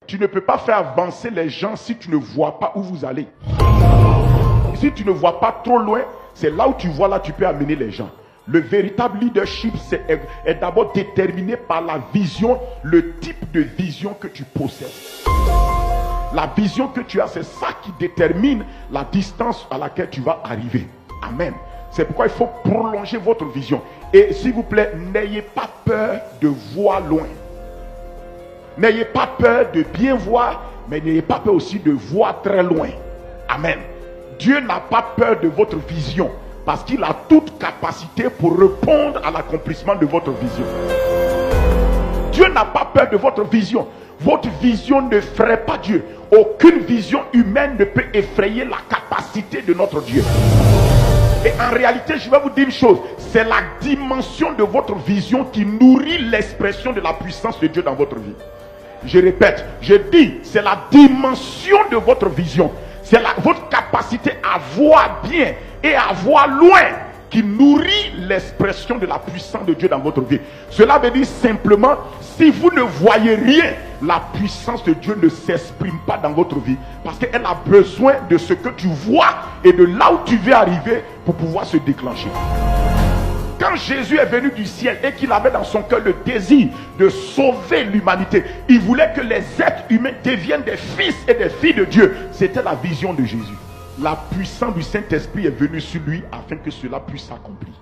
tu ne peux pas faire avancer les gens si tu ne vois pas où vous allez. Si tu ne vois pas trop loin, c'est là où tu vois, là tu peux amener les gens. Le véritable leadership est d'abord déterminé par la vision, le type de vision que tu possèdes. La vision que tu as, c'est ça qui détermine la distance à laquelle tu vas arriver. Amen. C'est pourquoi il faut prolonger votre vision. Et s'il vous plaît, n'ayez pas peur de voir loin. N'ayez pas peur de bien voir, mais n'ayez pas peur aussi de voir très loin. Amen. Dieu n'a pas peur de votre vision, parce qu'il a toute capacité pour répondre à l'accomplissement de votre vision. Dieu n'a pas peur de votre vision. Votre vision ne ferait pas Dieu. Aucune vision humaine ne peut effrayer la capacité de notre Dieu. Et en réalité, je vais vous dire une chose, c'est la dimension de votre vision qui nourrit l'expression de la puissance de Dieu dans votre vie. Je répète, je dis, c'est la dimension de votre vision, c'est votre capacité à voir bien et à voir loin qui nourrit l'expression de la puissance de Dieu dans votre vie. Cela veut dire simplement, si vous ne voyez rien, la puissance de Dieu ne s'exprime pas dans votre vie, parce qu'elle a besoin de ce que tu vois et de là où tu veux arriver pour pouvoir se déclencher. Quand Jésus est venu du ciel et qu'il avait dans son cœur le désir de sauver l'humanité, il voulait que les êtres humains deviennent des fils et des filles de Dieu. C'était la vision de Jésus. La puissance du Saint-Esprit est venue sur lui afin que cela puisse s'accomplir.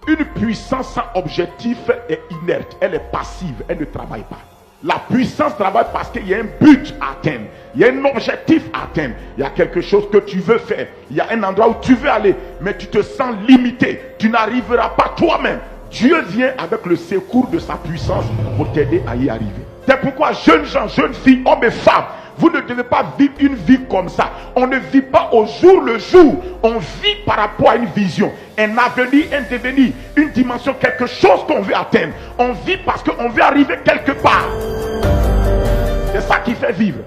Une puissance sans objectif est inerte, elle est passive, elle ne travaille pas. La puissance travaille parce qu'il y a un but à atteindre, il y a un objectif à atteindre, il y a quelque chose que tu veux faire, il y a un endroit où tu veux aller, mais tu te sens limité, tu n'arriveras pas toi-même. Dieu vient avec le secours de sa puissance pour t'aider à y arriver. C'est pourquoi jeunes gens, jeunes filles, hommes et femmes, vous ne devez pas vivre une vie comme ça. On ne vit pas au jour le jour. On vit par rapport à une vision, un avenir, un devenir, une dimension, quelque chose qu'on veut atteindre. On vit parce qu'on veut arriver quelque part. C'est ça qui fait vivre.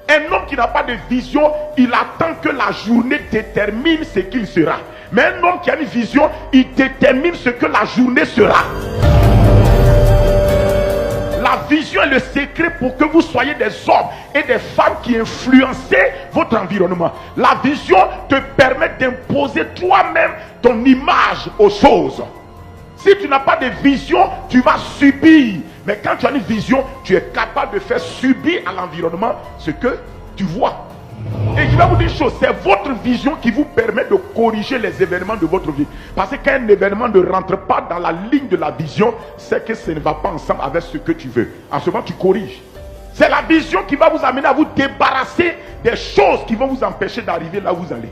Un homme qui n'a pas de vision, il attend que la journée détermine ce qu'il sera. Mais un homme qui a une vision, il détermine ce que la journée sera. La vision est le secret pour que vous soyez des hommes et des femmes qui influencent votre environnement. La vision te permet d'imposer toi-même ton image aux choses. Si tu n'as pas de vision, tu vas subir. Mais quand tu as une vision, tu es capable de faire subir à l'environnement ce que tu vois. Et je vais vous dire une chose, c'est votre vision qui vous permet de corriger les événements de votre vie. Parce que quand un événement ne rentre pas dans la ligne de la vision, c'est que ça ne va pas ensemble avec ce que tu veux. En ce moment, tu corriges. C'est la vision qui va vous amener à vous débarrasser des choses qui vont vous empêcher d'arriver là où vous allez.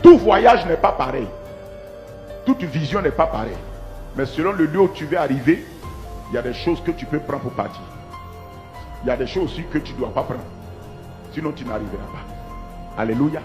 Tout voyage n'est pas pareil. Toute vision n'est pas pareille. Mais selon le lieu où tu veux arriver, il y a des choses que tu peux prendre pour partir. Il y a des choses aussi que tu ne dois pas prendre. Sinon, tu n'arriveras pas. Alléluia.